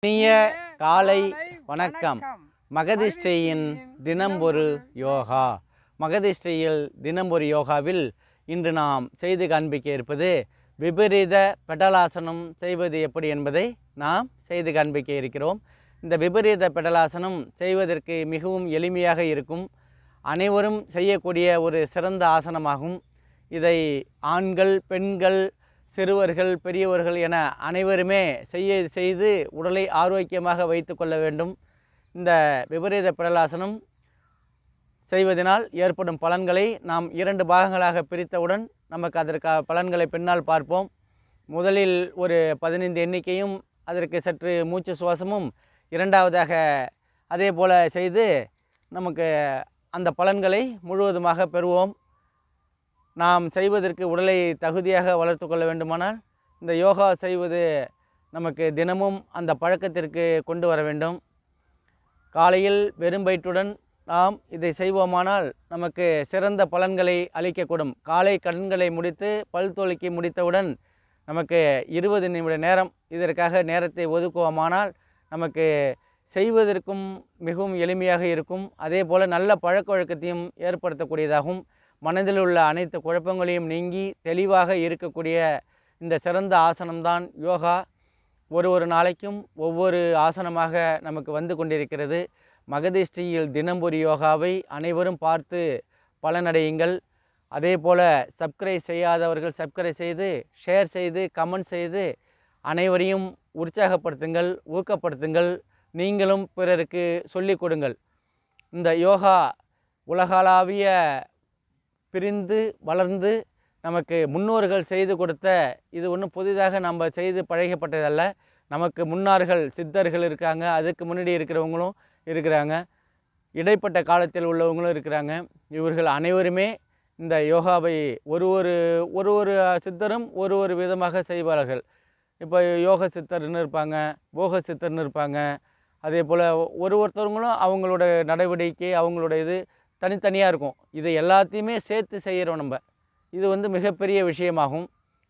இனிய காலை வணக்கம். மகதிஷ்டையின் தினம் ஒரு யோகா. மகதிஷ்டையில் தினம் ஒரு யோகாவில் இன்று நாம் செய்து காண்பிக்க இருப்பது விபரீத பெடலாசனம் செய்வது எப்படி என்பதை நாம் செய்து காண்பிக்க இருக்கிறோம். இந்த விபரீத பெடலாசனம் செய்வதற்கு மிகவும் எளிமையாக இருக்கும், அனைவரும் செய்யக்கூடிய ஒரு சிறந்த ஆசனமாகும். இதை ஆண்கள், பெண்கள், சிறுவர்கள், பெரியவர்கள் என அனைவருமே செய்து உடலை ஆரோக்கியமாக வைத்து கொள்ள வேண்டும். இந்த விபரீத பெடலாசனம் செய்வதனால் ஏற்படும் பலன்களை நாம் 2 பாகங்களாக பிரித்தவுடன் நமக்கு அதற்கு பலன்களை பின்னால் பார்ப்போம். முதலில் ஒரு 15 எண்ணிக்கையும் அதற்கு சற்று மூச்சு சுவாசமும், இரண்டாவதாக அதே போல் செய்து நமக்கு அந்த பலன்களை முழுவதுமாக பெறுவோம். நாம் செய்வதற்கு உடலை தகுதியாக வளர்த்து கொள்ள வேண்டுமானால் இந்த யோகா செய்வது நமக்கு தினமும் அந்த பழக்கத்திற்கு கொண்டு வர வேண்டும். காலையில் வெறும் வயிற்றுடன் நாம் இதை செய்வோமானால் நமக்கு சிறந்த பலன்களை அளிக்கக்கூடும். காலை கண்களை முடித்து பல் துலக்கி முடித்தவுடன் நமக்கு 20 நிமிட நேரம் இதற்காக நேரத்தை ஒதுக்குவோமானால் நமக்கு செய்வதற்கும் மிகவும் எளிமையாக இருக்கும். அதே போல் நல்ல பழக்க வழக்கத்தையும் ஏற்படுத்தக்கூடியதாகும். மனதில் உள்ள அனைத்து குழப்பங்களையும் நீங்கி தெளிவாக இருக்கக்கூடிய இந்த சிறந்த ஆசனம்தான் யோகா. ஒரு நாளைக்கும் ஒவ்வொரு ஆசனமாக நமக்கு வந்து கொண்டிருக்கிறது. மகதிஷ்டியில் தினம் ஒரு யோகாவை அனைவரும் பார்த்து பலனடையுங்கள். அதே போல் சப்ஸ்கிரைப் செய்யாதவர்கள் சப்ஸ்கிரைப் செய்து, ஷேர் செய்து, கமெண்ட் செய்து அனைவரையும் உற்சாகப்படுத்துங்கள், ஊக்கப்படுத்துங்கள். நீங்களும் பிறருக்கு சொல்லிக் கொடுங்கள். இந்த யோகா உலகளாவிய பிரிந்து வளர்ந்து நமக்கு முன்னோர்கள் செய்து கொடுத்த, இது ஒன்றும் புதிதாக நம்ம செய்து பழகப்பட்டதல்ல. நமக்கு முன்னார்கள் சித்தர்கள் இருக்காங்க, அதுக்கு முன்னாடி இருக்கிறவங்களும் இருக்கிறாங்க, இடைப்பட்ட காலத்தில் உள்ளவங்களும் இருக்கிறாங்க. இவர்கள் அனைவருமே இந்த யோகாவை ஒரு சித்தரும் ஒரு விதமாக செய்வார்கள். இப்போ யோக சித்தர்னு இருப்பாங்க, போக சித்தர்னு இருப்பாங்க. அதே போல் ஒருத்தவங்களும் அவங்களோட நடவடிக்கை, அவங்களோட இது தனித்தனியாக இருக்கும். இதை எல்லாத்தையுமே சேர்த்து செய்கிறோம் நம்ம. இது மிகப்பெரிய விஷயமாகும்.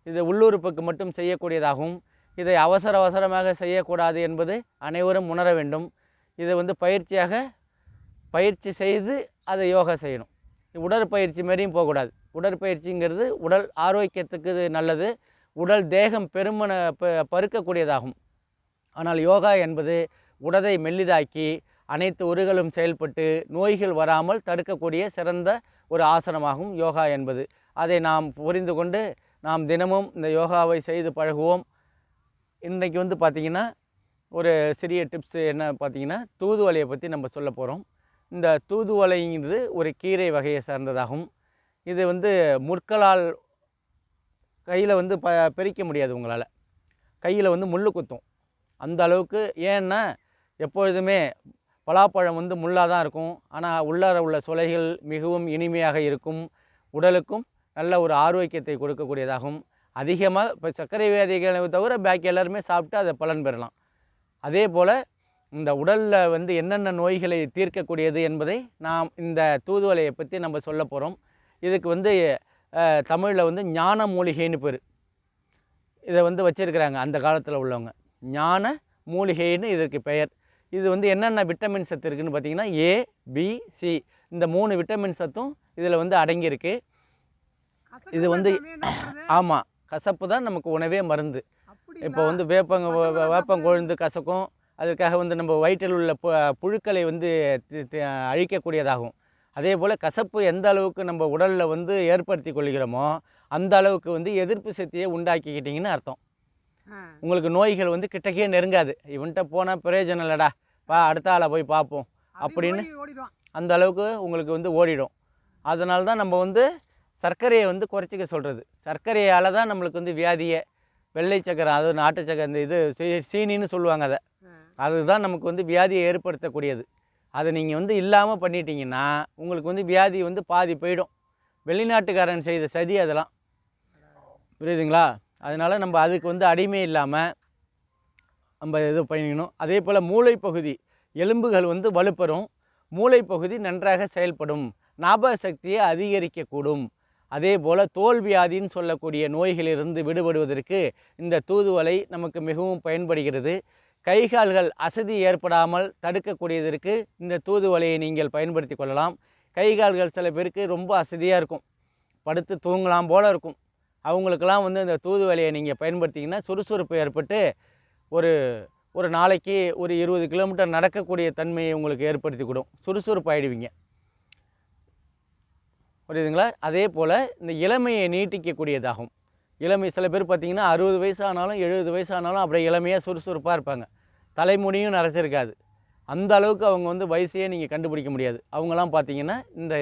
இது உள்ளுறுப்புக்கு மட்டும் செய்யக்கூடியதாகும். இதை அவசரமாக செய்யக்கூடாது என்பது அனைவரும் உணர வேண்டும். இதை பயிற்சி செய்து அதை யோகா செய்யணும். உடற்பயிற்சி மாரியும் போகக்கூடாது. உடற்பயிற்சிங்கிறது உடல் ஆரோக்கியத்துக்கு நல்லது, உடல் தேகம் பருக்கக்கூடியதாகும். ஆனால் யோகா என்பது உடலை மெல்லிதாக்கி அனைத்து உறுகளும் செயல்பட்டு நோய்கள் வராமல் தடுக்கக்கூடிய சிறந்த ஒரு ஆசனமாகும் யோகா என்பது. அதை நாம் புரிந்து கொண்டு நாம் தினமும் இந்த யோகாவை செய்து பழகுவோம். இன்றைக்கு பார்த்திங்கன்னா ஒரு சிறிய டிப்ஸு என்ன பார்த்திங்கன்னா, தூதுவளையை பற்றி நம்ம சொல்ல போகிறோம். இந்த தூதுவளைங்கிறது ஒரு கீரை வகையை சார்ந்ததாகும். இது முற்களால் கையில் பிரிக்க முடியாது. உங்களால் கையில் முள் குத்தும் அந்த அளவுக்கு. ஏன்னா எப்பொழுதுமே பலாப்பழம் முள்ளாக தான் இருக்கும், ஆனால் உள்ளார உள்ள சுளைகள் மிகவும் இனிமையாக இருக்கும். உடலுக்கும் நல்ல ஒரு ஆரோக்கியத்தை கொடுக்கக்கூடியதாகும். அதிகமாக இப்போ சர்க்கரை வியாதிகளை தவிர பாக்கி எல்லாருமே சாப்பிட்டு அதை பலன் பெறலாம். அதே போல் இந்த உடலில் என்னென்ன நோய்களை தீர்க்கக்கூடியது என்பதை நாம் இந்த தூதுவளையை பற்றி நம்ம சொல்ல போகிறோம். இதுக்கு தமிழில் ஞான மூலிகைன்னு பேர். இதை வச்சுருக்கிறாங்க அந்த காலத்தில் உள்ளவங்க. ஞான மூலிகைன்னு இதற்கு பெயர். இது என்னென்ன விட்டமின் சத்து இருக்குதுன்னு பார்த்தீங்கன்னா A, B, C இந்த 3 விட்டமின் சத்தும் இதில் அடங்கியிருக்கு. இது ஆமாம், கசப்பு தான் நமக்கு உணவே மருந்து. இப்போ வேப்பங்கொழுந்து கசக்கும். அதுக்காக நம்ம வயிற்றில் உள்ள புழுக்களை அழிக்கக்கூடியதாகும். அதே போல் கசப்பு எந்த அளவுக்கு நம்ம உடலில் ஏற்படுத்தி கொள்கிறோமோ அந்த அளவுக்கு எதிர்ப்பு சக்தியை உண்டாக்கிக்கிட்டிங்கன்னு அர்த்தம். உங்களுக்கு நோய்கள் கிட்டக்கே நெருங்காது. இவன்கிட்ட போனால் பிரயோஜனம் இல்லைடா, அடுத்த ஆளை போய் பார்ப்போம் அப்படின்னு அந்த அளவுக்கு உங்களுக்கு ஓடிடும். அதனால தான் நம்ம சர்க்கரையை குறைச்சிக்க சொல்கிறது. சர்க்கரையால் தான் நம்மளுக்கு வியாதியை, வெள்ளை சக்கரை, அது நாட்டு சக்கரை, இந்த இது சீனின்னு சொல்லுவாங்க, அதுதான் நமக்கு வியாதியை ஏற்படுத்தக்கூடியது. அதை நீங்கள் இல்லாமல் பண்ணிட்டீங்கன்னா உங்களுக்கு வியாதி பாதி போயிடும். வெளிநாட்டுக்காரன் செய்த சதி அதெல்லாம், புரியுதுங்களா? அதனால் நம்ம அதுக்கு அடிமை இல்லாமல் நம்ம இது பண்ணிக்கணும். அதே போல் மூளைப்பகுதி, எலும்புகள் வலுப்பெறும், மூளைப்பகுதி நன்றாக செயல்படும், ஞாபக சக்தியை அதிகரிக்கக்கூடும். அதே போல் தோல்வியாதின்னு சொல்லக்கூடிய நோய்களிலிருந்து விடுபடுவதற்கு இந்த தூதுவளை நமக்கு மிகவும் பயன்படுகிறது. கை கால்கள் அசதி ஏற்படாமல் தடுக்கக்கூடியதற்கு இந்த தூதுவளையை நீங்கள் பயன்படுத்தி கொள்ளலாம். கை கால்கள் சில பேருக்கு ரொம்ப அசதியாக இருக்கும், படுத்து தூங்கலாம் போல் இருக்கும். அவங்களுக்கெல்லாம் வந்து இந்த தூதுவளையை நீங்கள் பயன்படுத்திங்கன்னா சுறுசுறுப்பு ஏற்பட்டு ஒரு நாளைக்கு ஒரு 20 கிலோமீட்டர் நடக்கக்கூடிய தன்மையை உங்களுக்கு ஏற்படுத்தி கொடுக்கும். சுறுசுறுப்பு ஆகிடுவீங்க. புரியுதுங்களா? அதே போல் இந்த இளமையை நீட்டிக்கக்கூடியதாகும். இளமை சில பேர் பார்த்திங்கன்னா 60 வயசு ஆனாலும் 70 வயசு ஆனாலும் அப்படியே இளமையாக சுறுசுறுப்பாக இருப்பாங்க. தலைமுடியும் நரைச்சிருக்காது. அந்த அளவுக்கு அவங்க வந்து வயசையே நீங்கள் கண்டுபிடிக்க முடியாது. அவங்களாம் பார்த்திங்கன்னா இந்த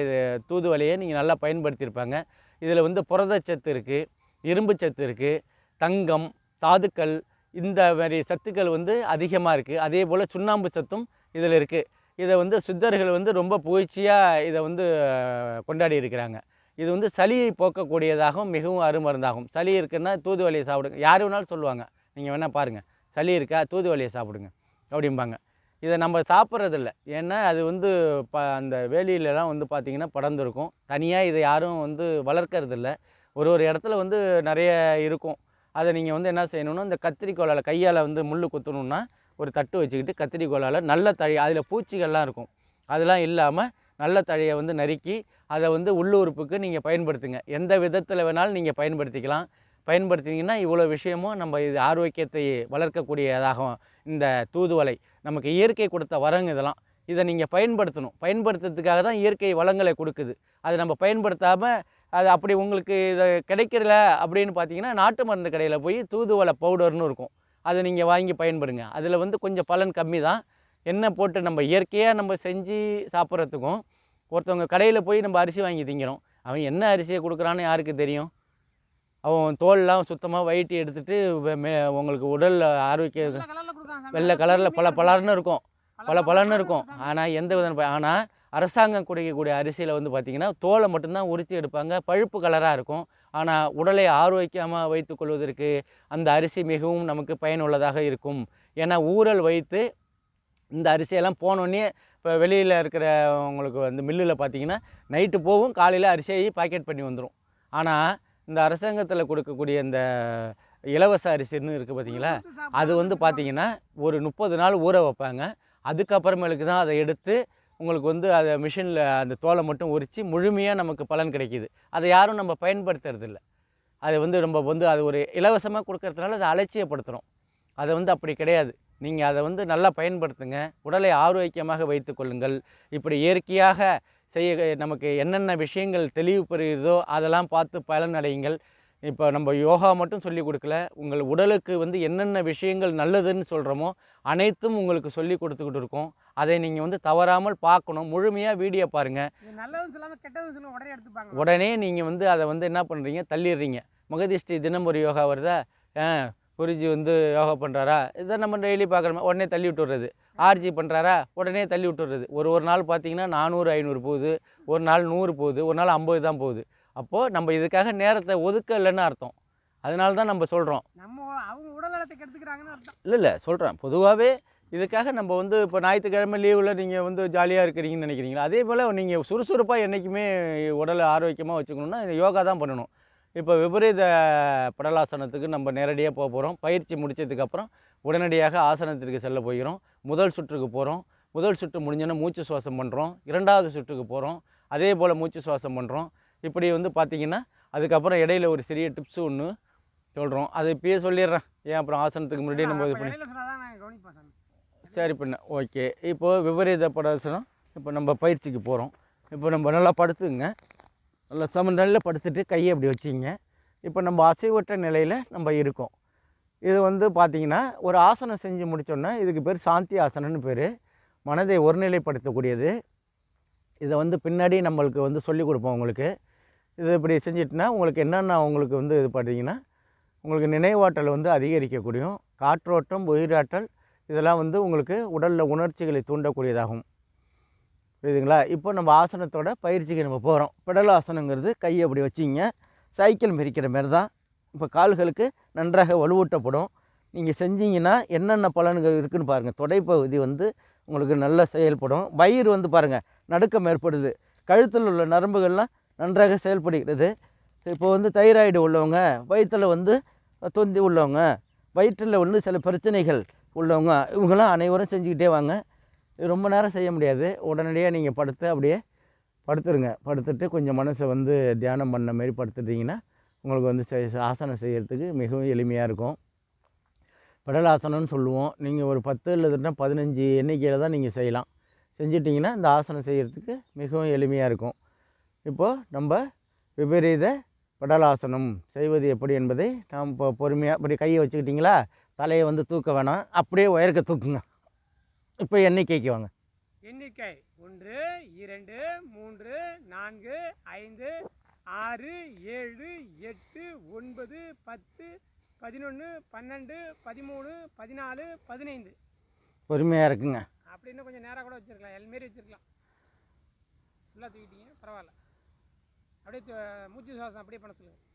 தூதுவளையை நீங்கள் நல்லா பயன்படுத்தியிருப்பாங்க. இதில் வந்து புரதச்சத்து இருக்குது, இரும்பு சத்து இருக்குது, தங்கம், தாதுக்கள், இந்த மாதிரி சத்துக்கள் வந்து அதிகமாக இருக்குது. அதே போல் சுண்ணாம்பு சத்தும் இதில் இருக்குது. இதை வந்து சித்தர்கள் வந்து ரொம்ப புகழ்ச்சியாக இதை வந்து கொண்டாடி இருக்கிறாங்க. இது வந்து சளியை போக்கக்கூடியதாகவும் மிகவும் அருமருந்தாகும். சளி இருக்குன்னா தூதுவளையை சாப்பிடுங்க. யார் வேணாலும் சொல்லுவாங்க, நீங்கள் வேணால் பாருங்கள், சளி இருக்கா தூதுவளையை சாப்பிடுங்க அப்படிம்பாங்க. இதை நம்ம சாப்பிட்றதில்ல. ஏன்னா அது வந்து அந்த வேலியிலலாம் வந்து பார்த்திங்கன்னா படர்ந்துருக்கும். தனியாக இதை யாரும் வந்து வளர்க்கறதில்ல. ஒரு இடத்துல வந்து நிறைய இருக்கும். அதை நீங்கள் வந்து என்ன செய்யணும்னா, இந்த கத்திரிக்கோலால் கையால் வந்து முள் குத்தணுன்னா ஒரு தட்டு வச்சுக்கிட்டு கத்திரிக்கோலால் நல்ல தழி, அதில் பூச்சிகள்லாம் இருக்கும், அதெல்லாம் இல்லாமல் நல்ல தழையை வந்து நறுக்கி அதை வந்து உள்ளுறுப்புக்கு நீங்கள் பயன்படுத்துங்க. எந்த விதத்தில் வேணாலும் நீங்கள் பயன்படுத்திக்கலாம். பயன்படுத்திங்கன்னா இவ்வளோ விஷயமும் நம்ம இது ஆரோக்கியத்தை வளர்க்கக்கூடியதாகும். இந்த தூதுவளை நமக்கு இயற்கை கொடுத்த வரங்க இதெல்லாம். இதை நீங்கள் பயன்படுத்தணும். பயன்படுத்துறதுக்காக தான் இயற்கை வளங்களை கொடுக்குது. அதை நம்ம பயன்படுத்தாமல் அது அப்படி உங்களுக்கு இதை கிடைக்கிறல அப்படின்னு பார்த்தீங்கன்னா, நாட்டு மருந்து கடையில் போய் தூதுவளை பவுடர்னு இருக்கும், அதை நீங்கள் வாங்கி பயன்படுங்க. அதில் வந்து கொஞ்சம் பலன் கம்மி தான். எண்ணெய் போட்டு நம்ம இயற்கையாக நம்ம செஞ்சு சாப்பிட்றதுக்கும் ஒருத்தவங்க கடையில் போய் நம்ம அரிசி வாங்கி திங்கிறோம். அவன் என்ன அரிசியை கொடுக்குறான்னு யாருக்கு தெரியும்? அவன் தோல்லாம் சுத்தமாக வயிட்டி எடுத்துகிட்டு உங்களுக்கு உடல் ஆரோக்கியம் வெள்ளை கலரில் பலன்னு இருக்கும், பலன்னு இருக்கும். ஆனால் எந்த விதம் ஆனால் அரசாங்கம் குடிக்கக்கூடிய அரிசியில் வந்து பார்த்திங்கன்னா தோலை மட்டும்தான் உரித்து எடுப்பாங்க, பழுப்பு கலராக இருக்கும். ஆனால் உடலை ஆரோக்கியமாக வைத்து கொள்வதற்கு அந்த அரிசி மிகவும் நமக்கு பயனுள்ளதாக இருக்கும். ஏன்னா ஊறல் வைத்து இந்த அரிசியெல்லாம் போனோடனே இப்போ வெளியில் இருக்கிற உங்களுக்கு வந்து மில்லில் பார்த்திங்கன்னா நைட்டு போகும், காலையில் அரிசியை பாக்கெட் பண்ணி வந்துடும். ஆனால் இந்த அரசாங்கத்தில் கொடுக்கக்கூடிய இந்த இலவச அரிசின்னு இருக்குது பார்த்திங்களா, அது வந்து பார்த்திங்கன்னா ஒரு 30 நாள் ஊற வைப்பாங்க. அதுக்கப்புறமேலுக்கு தான் அதை எடுத்து உங்களுக்கு வந்து அதை மிஷினில் அந்த தோலை மட்டும் உரித்து முழுமையாக நமக்கு பலன் கிடைக்கிது. அதை யாரும் நம்ம பயன்படுத்துறதில்ல. அதை வந்து நம்ம வந்து அது ஒரு இலவசமாக கொடுக்கறதுனால அதை அலட்சியப்படுத்துகிறோம். அதை வந்து அப்படி கிடையாது. நீங்கள் அதை வந்து நல்லா பயன்படுத்துங்க. உடலை ஆரோக்கியமாக வைத்து கொள்ளுங்கள். இப்படி இயற்கையாக செய்ய நமக்கு என்னென்ன விஷயங்கள் தெளிவு பெறுகிறதோ அதெல்லாம் பார்த்து பலன் அடையுங்கள். இப்போ நம்ம யோகா மட்டும் சொல்லி கொடுக்கல, உங்கள் உடலுக்கு வந்து என்னென்ன விஷயங்கள் நல்லதுன்னு சொல்கிறோமோ அனைத்தும் உங்களுக்கு சொல்லி கொடுத்துக்கிட்டு இருக்கோம். அதை நீங்கள் வந்து தவறாமல் பார்க்கணும். முழுமையாக வீடியோ பாருங்கள். உடனே நீங்கள் வந்து அதை வந்து என்ன பண்ணுறீங்க, தள்ளிடுறீங்க. மகதிஷ்டி தினம் ஒரு யோகா வருதா, குருஜி வந்து யோகா பண்ணுறாரா, இதை நம்ம டெய்லி பார்க்குறோம், உடனே தள்ளி விட்டுறது. ஆர்ஜி பண்ணுறாரா, உடனே தள்ளி விட்டுறது. ஒரு நாள் பார்த்திங்கன்னா 400 500 போகுது, ஒரு நாள் 100 போகுது, ஒரு நாள் 50 தான் போகுது. அப்போது நம்ம இதுக்காக நேரத்தை ஒதுக்கலைன்னு அர்த்தம். அதனால தான் நம்ம சொல்கிறோம், அவங்க உடல் நலத்தை கெடுத்துக்கிறாங்கன்னு அர்த்தம். இல்லை சொல்கிறேன் பொதுவாகவே இதுக்காக நம்ம வந்து இப்போ ஞாயிற்றுக்கிழமை லீவில் நீங்கள் வந்து ஜாலியாக இருக்கிறீங்கன்னு நினைக்கிறீங்களா, அதே போல் நீங்கள் சுறுசுறுப்பாக என்றைக்குமே உடலை ஆரோக்கியமாக வச்சுக்கணுன்னா யோகா தான் பண்ணணும். இப்போ விபரீத படலாசனத்துக்கு நம்ம நேரடியாக போக போகிறோம். பயிற்சி முடித்ததுக்கப்புறம் உடனடியாக ஆசனத்திற்கு செல்ல போகிறோம். முதல் சுற்றுக்கு போகிறோம். முதல் சுற்று முடிஞ்சோன்னா மூச்சு சுவாசம் பண்ணுறோம். 2வது சுற்றுக்கு போகிறோம். அதே போல் மூச்சு சுவாசம் பண்ணுறோம். இப்படி வந்து பார்த்திங்கன்னா அதுக்கப்புறம் இடையில ஒரு சிறிய டிப்ஸு ஒன்று சொல்கிறோம். அதை இப்பயே சொல்லிடுறேன், ஏன் அப்புறம் ஆசனத்துக்கு முன்னாடியே நம்ம இது பண்ணி சரி பண்ண ஓகே. இப்போது விபரீத படாசனம் இப்போ நம்ம பயிற்சிக்கு போகிறோம். இப்போ நம்ம நல்லா படுத்துங்க, நல்லா சமநிலையில் படுத்துட்டு கையை அப்படி வச்சிங்க. இப்போ நம்ம அசைவற்ற நிலையில் நம்ம இருக்கோம். இது வந்து பார்த்திங்கன்னா ஒரு ஆசனம் செஞ்சு முடித்தோன்னா இதுக்கு பேர் சாந்தி ஆசனம்னு பேர். மனதை ஒருநிலைப்படுத்தக்கூடியது. இதை வந்து பின்னாடி நம்மளுக்கு வந்து சொல்லிக் கொடுப்போம் உங்களுக்கு. இது இப்படி செஞ்சிட்டுனா உங்களுக்கு என்னென்ன உங்களுக்கு வந்து இது பார்த்திங்கன்னா உங்களுக்கு நினைவாற்றல் வந்து அதிகரிக்கக்கூடியும், காற்றோட்டம், உயிராற்றல் இதெல்லாம் வந்து உங்களுக்கு உடலில் உணர்ச்சிகளை தூண்டக்கூடியதாகும். புரியுதுங்களா? இப்போ நம்ம ஆசனத்தோட பயிற்சிக்கு நம்ம போகிறோம். பெடல் ஆசனங்கிறது கையை அப்படி வச்சிங்க, சைக்கிள் மிதிக்கிற மாரி தான். இப்போ கால்களுக்கு நன்றாக வலுவூட்டப்படும். நீங்கள் செஞ்சீங்கன்னா என்னென்ன பலன்கள் இருக்குதுன்னு பாருங்கள். தொடைப்பகுதி வந்து உங்களுக்கு நல்லா செயல்படும். வயிறு வந்து பாருங்கள் நடுக்கம் ஏற்படுது. கழுத்தில் உள்ள நரம்புகள்லாம் நன்றாக செயல்படுகிறது. இப்போ வந்து தைராய்டு உள்ளவங்க, வயிற்றில் வந்து தொந்தி உள்ளவங்க, வயிற்றில் வந்து சில பிரச்சனைகள் உள்ளவங்க இவங்களாம் அனைவரும் செஞ்சுக்கிட்டே வாங்க. இது ரொம்ப நேரம் செய்ய முடியாது. உடனடியாக நீங்கள் படுத்து அப்படியே படுத்துருங்க. படுத்துட்டு கொஞ்சம் மனசை வந்து தியானம் பண்ண மாரி படுத்துட்டிங்கன்னா உங்களுக்கு வந்து ஆசனம் செய்கிறதுக்கு மிகவும் எளிமையாக இருக்கும். பெடலாசனம்னு சொல்லுவோம். நீங்கள் ஒரு 10 இல்லைன்னா 15 எண்ணிக்கையில் தான் நீங்கள் செய்யலாம். செஞ்சிட்டிங்கன்னா இந்த ஆசனம் செய்கிறதுக்கு மிகவும் எளிமையாக இருக்கும். இப்போது நம்ம விபரீத பெடலாசனம் செய்வது எப்படி என்பதை நாம் இப்போ பொறுமையாக இப்படி கையை வச்சுக்கிட்டிங்களா, தலையை வந்து தூக்க வேணாம், அப்படியே உயர்க்க தூக்குங்க. இப்போ எண்ணிக்கைக்கு வாங்க. எண்ணிக்கை 1 2 3 4 5 6 7 8 9 10 11 12 13 14 15. பொறுமையாக இருக்குங்க. அப்படின்னு கொஞ்சம் நேராக கூட வச்சிருக்கலாம், எல்மாரி வச்சிருக்கலாம். ஃபுல்லாக தூக்கிட்டீங்க, பரவாயில்ல. அப்படியே மூச்சு சுவாசம் அப்படியே பண்ண சொல்லுங்கள்.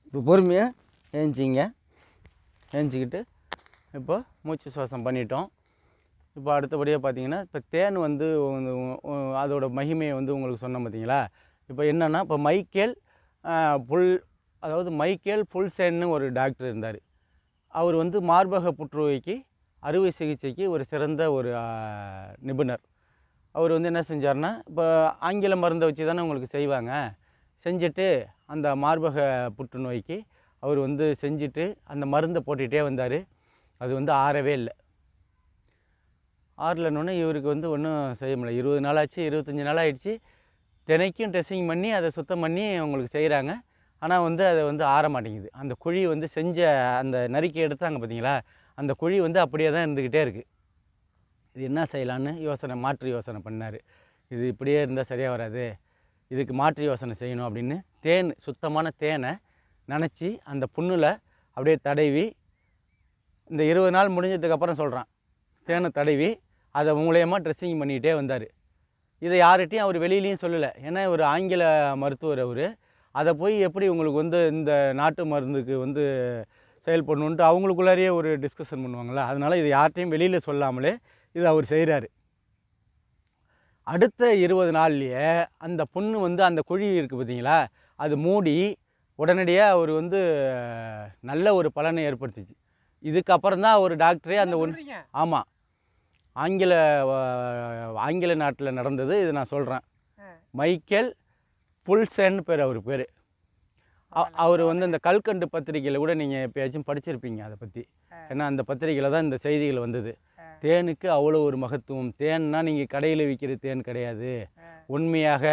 இப்போ பொறுமையாக ஏஞ்சிக்கிட்டு இப்போ மூச்சு சுவாசம் பண்ணிட்டோம். இப்போ அடுத்தபடியாக பார்த்தீங்கன்னா, இப்போ தேன் வந்து அதோட மகிமையை வந்து உங்களுக்கு சொன்னேன் பார்த்தீங்களா. இப்போ என்னென்னா, இப்போ மைக்கேல் மைக்கேல் புல்சேன்னு ஒரு டாக்டர் இருந்தார். அவர் வந்து மார்பக புற்றுநோய்க்கு அறுவை சிகிச்சைக்கு ஒரு சிறந்த ஒரு நிபுணர். அவர் வந்து என்ன செஞ்சார்னா, இப்போ ஆங்கில மருந்தை வச்சு தானே உங்களுக்கு செய்வாங்க. செஞ்சுட்டு அந்த மார்பக புற்றுநோய்க்கு அவர் வந்து செஞ்சுட்டு அந்த மருந்தை போட்டுகிட்டே வந்தார். அது வந்து ஆறவே இல்லை. ஆறலன்னொன்னே இவருக்கு வந்து ஒன்றும் செய்ய முடியல. 20 நாள் ஆச்சு, 25 நாள் ஆகிடுச்சு. தினைக்கும் ட்ரெஸ்ஸிங் பண்ணி அதை சுத்தம் பண்ணி அவங்களுக்கு செய்கிறாங்க. ஆனால் வந்து அதை வந்து ஆற மாட்டேங்குது. அந்த குழி வந்து செஞ்ச அந்த நறுக்கி எடுத்தாங்க பார்த்தீங்களா, அந்த குழி வந்து அப்படியே தான் இருந்துக்கிட்டே இருக்குது. இது என்ன செய்யலான்னு மாற்று யோசனை பண்ணார். இது இப்படியே இருந்தால் சரியாக வராது, இதுக்கு மாற்று யோசனை செய்யணும் அப்படின்னு சுத்தமான தேனை நனைச்சி அந்த புண்ணில் அப்படியே தடவி, இந்த 20 நாள் முடிஞ்சதுக்கப்புறம் சொல்கிறான், தேனை தடவி அதை மூலியமாக ட்ரெஸ்ஸிங் பண்ணிக்கிட்டே வந்தார். இதை யார்கிட்டையும் அவர் வெளியிலையும் சொல்லலை. ஏன்னா ஒரு ஆங்கில மருத்துவர் அவர். அதை போய் எப்படி உங்களுக்கு வந்து இந்த நாட்டு மருந்துக்கு வந்து செயல்படணுன்ட்டு அவங்களுக்குள்ளாரையே ஒரு டிஸ்கஷன் பண்ணுவாங்களா. அதனால் இது யார்கிட்டையும் வெளியில் சொல்லாமலே இது அவர் செய்கிறாரு. அடுத்த 20 நாள்லேயே அந்த புண்ணு வந்து அந்த குழி இருக்குது பார்த்தீங்களா, அது மூடி உடனடியாக அவர் வந்து நல்ல ஒரு பலனை ஏற்படுத்திச்சு. இதுக்கப்புறம் தான் ஒரு டாக்டரே அந்த ஆமாம், ஆங்கில நாட்டில் நடந்தது. இது நான் சொல்கிறேன். மைக்கேல் புல்சேன்னு பேர் அவர் பேர். அவர் வந்து இந்த கல்கண்டு பத்திரிகையில் கூட நீங்கள் எப்பயாச்சும் படிச்சிருப்பீங்க அதை பற்றி. ஏன்னா அந்த பத்திரிகையில் தான் இந்த செய்திகள் வந்தது. தேனுக்கு அவ்வளோ ஒரு மகத்துவம். தேன்னா நீங்கள் கடையில் விற்கிற தேன் கிடையாது. உண்மையாக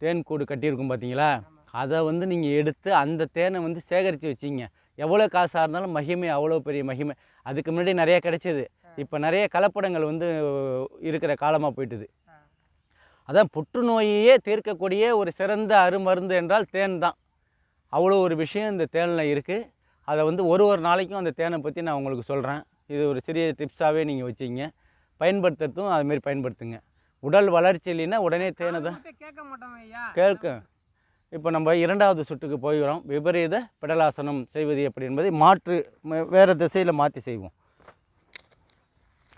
தேன் கூடு கட்டியிருக்கும் பார்த்தீங்களா, அதை வந்து நீங்கள் எடுத்து அந்த தேனை வந்து சேகரித்து வச்சிங்க. எவ்வளோ காசாக இருந்தாலும் மகிமை, அவ்வளோ பெரிய மகிமை. அதுக்கு முன்னாடி நிறையா கிடைச்சிது. இப்போ நிறைய கலப்படங்கள் வந்து இருக்கிற காலமாக போயிட்டுது. அதான் புற்றுநோயையே தீர்க்கக்கூடிய ஒரு சிறந்த அருமருந்து என்றால் தேன் தான். அவ்வளோ ஒரு விஷயம் இந்த தேனில் இருக்குது. அதை வந்து ஒரு நாளைக்கும் அந்த தேனை பற்றி நான் உங்களுக்கு சொல்கிறேன். இது ஒரு சிறிய டிப்ஸாகவே நீங்கள் வச்சிங்க. பயன்படுத்துறதும் அதுமாரி பயன்படுத்துங்க. உடல் வளர்ச்சி இல்லைன்னா உடனே தேனை தான் கேட்கும். இப்போ நம்ம 2வது சுட்டுக்கு போகிறோம். விபரீத பெடலாசனம் செய்வது எப்படி என்பதை வேறு திசையில் மாற்றி செய்வோம்.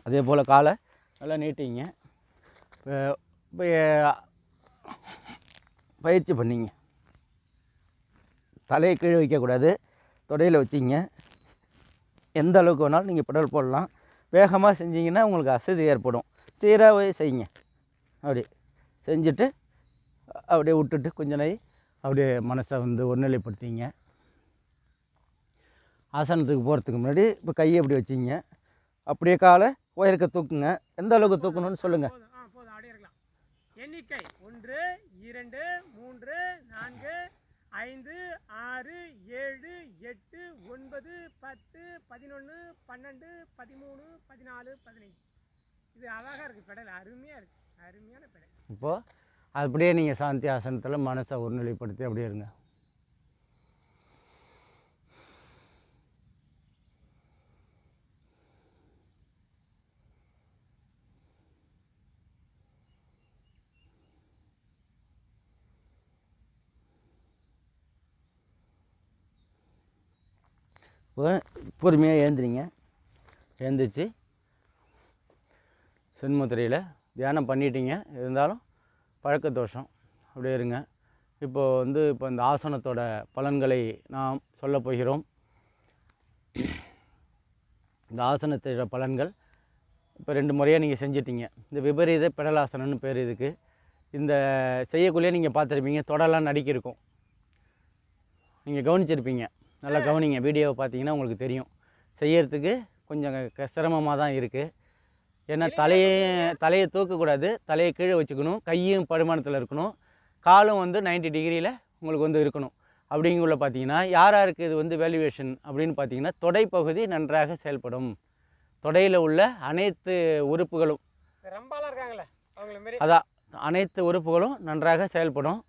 அதே போல் காலை நல்லா நீட்டிங்க. பயிற்சி பண்ணிங்க. தலையை கீழே வைக்கக்கூடாது, தொடையில் வச்சிங்க. எந்த அளவுக்கு வேணாலும் நீங்கள் பெடல் போடலாம். வேகமாக செஞ்சிங்கன்னா உங்களுக்கு அசதி ஏற்படும். சீராகவே செய்யுங்க. அப்படி செஞ்சுட்டு அப்படியே விட்டுட்டு கொஞ்ச நேரம் அப்படியே மனசை வந்து ஒருநிலைப்படுத்திங்க. ஆசனத்துக்கு போகிறதுக்கு முன்னாடி இப்போ கையை அப்படி வச்சிங்க. அப்படியே காலை உயரக்க தூக்குங்க. எந்த அளவுக்கு தூக்கணும்னு சொல்லுங்கள். எண்ணிக்கை 1 2 3 4 5 6 7 8 9 10 11 12 13 14 15. இது அழகாக இருக்குது பெடல், அருமையாக இருக்குது, அருமையான பெடல். இப்போது அப்படியே நீங்கள் சாந்தி ஆசனத்தில் மனசை ஒருநிலைப்படுத்தி அப்படியே இருங்க. பொறுமையாக ஏந்திரிங்க. எழுந்திரிச்சு சின்முத்திரையில் தியானம் பண்ணிட்டீங்க. இருந்தாலும் பழக்க தோஷம் அப்படியே இருங்க. இப்போ இந்த ஆசனத்தோட பலன்களை நாம் சொல்ல போகிறோம். இந்த ஆசனத்தோட பலன்கள் இப்போ 2 முறையாக நீங்கள் செஞ்சிட்டீங்க. இந்த விபரீத பெடலாசனம்னு பேர் இதுக்கு. இந்த செய்யக்குள்ளேயே நீங்கள் பார்த்துருப்பீங்க, தொடலாம் நடுக்கியிருக்கும். நீங்கள் கவனிச்சிருப்பீங்க. நல்லா கவனிங்க. வீடியோவை பார்த்தீங்கன்னா உங்களுக்கு தெரியும். செய்யறதுக்கு கொஞ்சம் சிரமமாக தான் இருக்குது. ஏன்னா தலையை தூக்கக்கூடாது, தலையை கீழே வச்சுக்கணும், கையும் படுமானத்தில் இருக்கணும், காலும் 90 டிகிரியில் உங்களுக்கு இருக்கணும். அப்படிங்குள்ள பார்த்தீங்கன்னா யாருக்கு இது வேல்யூவேஷன் அப்படின்னு பார்த்தீங்கன்னா, தொடைப்பகுதி நன்றாக செயல்படும். தொடையில் உள்ள அனைத்து உறுப்புகளும் அதான் அனைத்து உறுப்புகளும் நன்றாக செயல்படும்.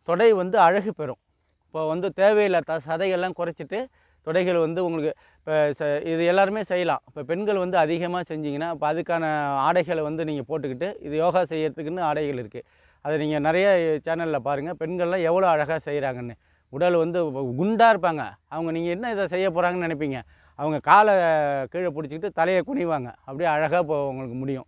தொடை அழகு பெறும். இப்போ தேவையில்லாத சதைகள்லாம் குறைச்சிட்டு தொடைகள் உங்களுக்கு இப்போ இது எல்லாருமே செய்யலாம். இப்போ பெண்கள் அதிகமாக செஞ்சிங்கன்னா இப்போ அதுக்கான ஆடைகளை நீங்கள் போட்டுக்கிட்டு, இது யோகா செய்யறதுக்குன்னு ஆடைகள் இருக்குது. அதை நீங்கள் நிறைய சேனலில் பாருங்கள். பெண்கள்லாம் எவ்வளோ அழகாக செய்கிறாங்கன்னு. உடல் குண்டாக இருப்பாங்க. அவங்க நீங்கள் என்ன இதை செய்ய போகிறாங்கன்னு நினைப்பீங்க. அவங்க காலை கீழே பிடிச்சிக்கிட்டு தலையை குனிவாங்க. அப்படியே அழகாக இப்போ உங்களுக்கு முடியும்.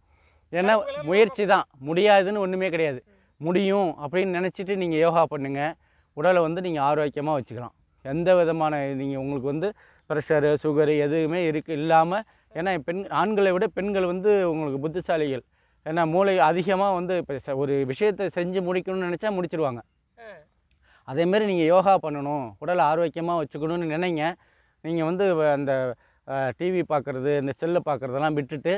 ஏன்னா முயற்சி தான், முடியாதுன்னு ஒன்றுமே கிடையாது. முடியும் அப்படின்னு நினச்சிட்டு நீங்கள் யோகா பண்ணுங்கள். உடலை நீங்கள் ஆரோக்கியமாக வச்சுக்கலாம். எந்த விதமான நீங்கள் உங்களுக்கு ப்ரெஷரு சுகரு எதுவுமே இல்லாமல். ஏன்னா ஆண்களை விட பெண்கள் உங்களுக்கு புத்திசாலிகள். ஏன்னா மூளை அதிகமாக இப்போ ஒரு விஷயத்தை செஞ்சு முடிக்கணும்னு நினச்சா முடிச்சிருவாங்க. அதேமாரி நீங்கள் யோகா பண்ணணும், உடலை ஆரோக்கியமாக வச்சுக்கணும்னு நினைங்க. நீங்கள் அந்த டிவி பார்க்குறது, இந்த செல்லை பார்க்குறதெல்லாம் விட்டுட்டு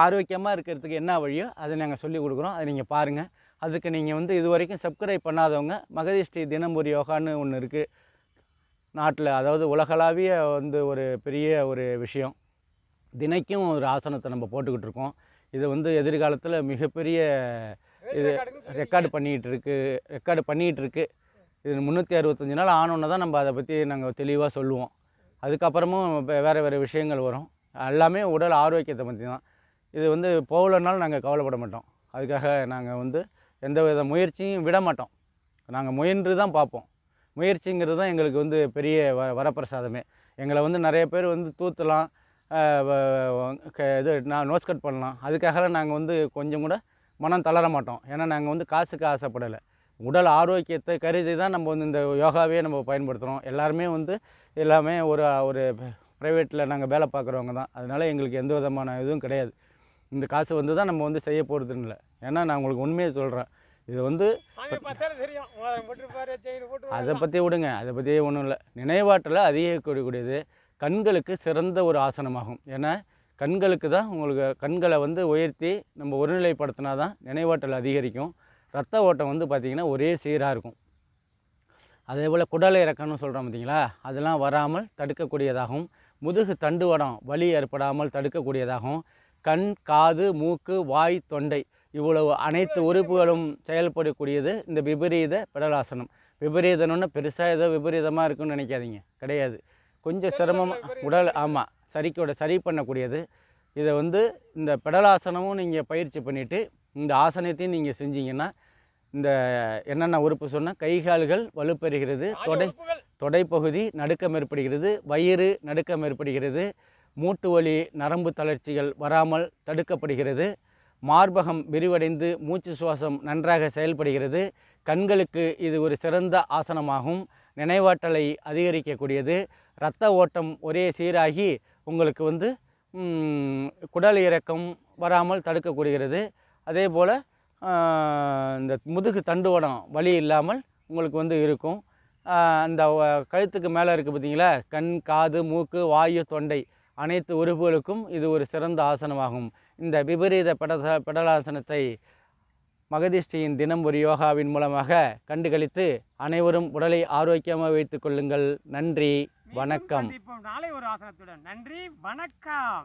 ஆரோக்கியமாக இருக்கிறதுக்கு என்ன வழியோ அதை நாங்கள் சொல்லி கொடுக்குறோம். அதை நீங்கள் பாருங்கள். அதுக்கு நீங்கள் இது வரைக்கும் சப்ஸ்கிரைப் பண்ணாதவங்க, மகதிஷ்டி தினம் ஒரு யோகான்னு ஒன்று இருக்குது நாட்டில். அதாவது உலகளாவிய ஒரு பெரிய ஒரு விஷயம். தினைக்கும் ஒரு ஆசனத்தை நம்ம போட்டுக்கிட்டு இருக்கோம். இது எதிர்காலத்தில் மிகப்பெரிய இது ரெக்கார்டு பண்ணிகிட்டு இருக்கு. இது 365 நாள் ஆனோன்னு தான் நம்ம அதை பற்றி நாங்கள் தெளிவாக சொல்லுவோம். அதுக்கப்புறமும் வேறு விஷயங்கள் வரும். எல்லாமே உடல் ஆரோக்கியத்தை பற்றி தான். இது போகலனாலும் நாங்கள் கவலைப்பட மாட்டோம். அதுக்காக நாங்கள் எந்த வித முயற்சியும் விட மாட்டோம். நாங்கள் முயன்று தான் பார்ப்போம். முயற்சிங்கிறது தான் எங்களுக்கு பெரிய வரப்பிரசாதமே. எங்களை நிறைய பேர் தூத்தலாம், நான் நோஸ் கட் பண்ணலாம். அதுக்காகலாம் நாங்கள் கொஞ்சம் கூட மனம் தளர மாட்டோம். ஏன்னா நாங்கள் காசுக்கு ஆசைப்படலை. உடல் ஆரோக்கியத்தை கருதி தான் நம்ம இந்த யோகாவே நம்ம பயன்படுத்துகிறோம். எல்லாருமே எல்லாமே ஒரு ப்ரைவேட்டில் நாங்கள் வேலை பார்க்குறவங்க தான். அதனால் எங்களுக்கு எந்த விதமான இதுவும் கிடையாது. இந்த காசு தான் நம்ம செய்ய போகிறதுன்னு இல்லை. ஏன்னா நான் உங்களுக்கு உண்மையை சொல்கிறேன். இது அதை பற்றி விடுங்க, அதை பற்றியே ஒன்றும் இல்லை. நினைவாற்றலை அதிகரிக்கக்கூடியது கண்களுக்கு சிறந்த ஒரு ஆசனமாகும். ஏன்னா கண்களுக்கு தான் உங்களுக்கு கண்களை உயர்த்தி நம்ம ஒருநிலைப்படுத்தினா தான் நினைவாற்றல் அதிகரிக்கும். ரத்த ஓட்டம் பார்த்திங்கன்னா ஒரே சீராக இருக்கும். அதே போல் குடலை இறக்கம்னு சொல்கிறோம் பார்த்திங்களா, அதெல்லாம் வராமல் தடுக்கக்கூடியதாகவும், முதுகு தண்டுவடம் வலி ஏற்படாமல் தடுக்கக்கூடியதாகவும், கண் காது மூக்கு வாய் தொண்டை இவ்வளவு அனைத்து உறுப்புகளும் செயல்படக்கூடியது இந்த விபரீத பெடலாசனம். விபரீதம்னு பெருசாக ஏதோ விபரீதமாக இருக்குன்னு நினைக்காதீங்க, கிடையாது. கொஞ்சம் சிரமமாக உடல் சரி பண்ணக்கூடியது. இதை இந்த பெடலாசனமும் நீங்கள் பயிற்சி பண்ணிவிட்டு இந்த ஆசனத்தையும் நீங்கள் செஞ்சீங்கன்னா இந்த என்னென்ன உறுப்பு சொன்னால் கை கால்கள் வலுப்பெறுகிறது, தொடைப்பகுதி நடுக்கம் ஏற்படுகிறது, வயிறு நடுக்கம் ஏற்படுகிறது, மூட்டு வலி நரம்பு தளர்ச்சிகள் வராமல் தடுக்கப்படுகிறது, மார்பகம் விரிவடைந்து மூச்சு சுவாசம் நன்றாக செயல்படுகிறது. கண்களுக்கு இது ஒரு சிறந்த ஆசனமாகும். நினைவாற்றலை அதிகரிக்கக்கூடியது. இரத்த ஓட்டம் ஒரே சீராகி உங்களுக்கு குடல் இறக்கம் வராமல் தடுக்கக்கூடியது. அதே போல் இந்த முதுகு தண்டுவடம் வலி இல்லாமல் உங்களுக்கு இருக்கும். அந்த கழுத்துக்கு மேலே இருக்குது பார்த்தீங்களா, கண் காது மூக்கு வாயு தொண்டை அனைத்து உறுப்புகளுக்கும் இது ஒரு சிறந்த ஆசனமாகும். இந்த விபரீத பெடலாசனத்தை மகதிஷ்டியின் தினம் ஒரு யோகாவின் மூலமாக கண்டுகளித்து அனைவரும் உடலை ஆரோக்கியமாக வைத்துக் கொள்ளுங்கள். நன்றி, வணக்கம். நாளை ஒரு ஆசனத்துடன். நன்றி, வணக்கம்.